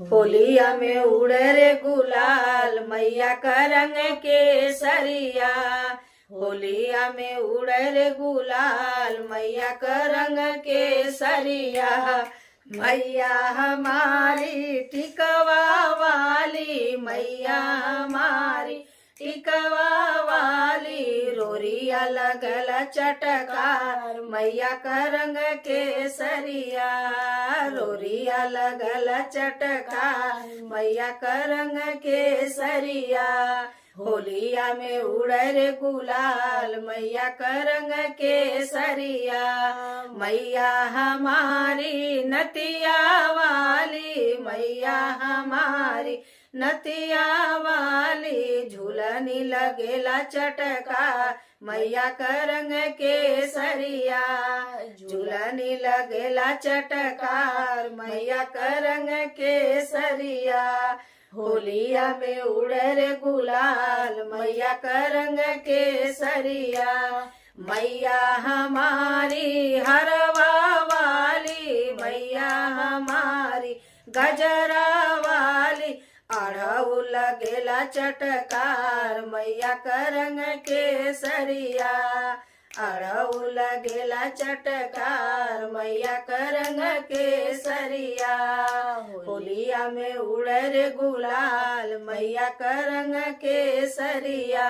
होलिया में उड़े रे गुलाल मैया का रंग केसरिया। होलिया में उड़े रे गुलाल मैया का रंग केसरिया। मैया हमारी टिकवा वाली, मैया हमारी टिकवा वाली, रोरिया लगल चटकार मैया का रंग केसरिया। रोरिया लगल चटकार मैया का रंग केसरिया। होलिया में उड़े रे गुलाल मैया का रंग केसरिया। मैया हमारी नतिया वाली, मैया हमारी नतिया वाली, झूलनी लगेला चटका मैया का रंग केसरिया। झूलनी लगेला चटकार मैया का रंग केसरिया। होलिया में उड़े रे गुलाल मैया का रंग केसरिया। मैया हमारी हरवा वाली, मैया हमारी गजरा वाली, अढ़ऊ लगेला चटकार मैया का रंग केसरिया। अढ़ऊ लगेला चटकार मैया का रंग केसरिया। होलिया में उड़े रे गुलाल मैया का रंग केसरिया।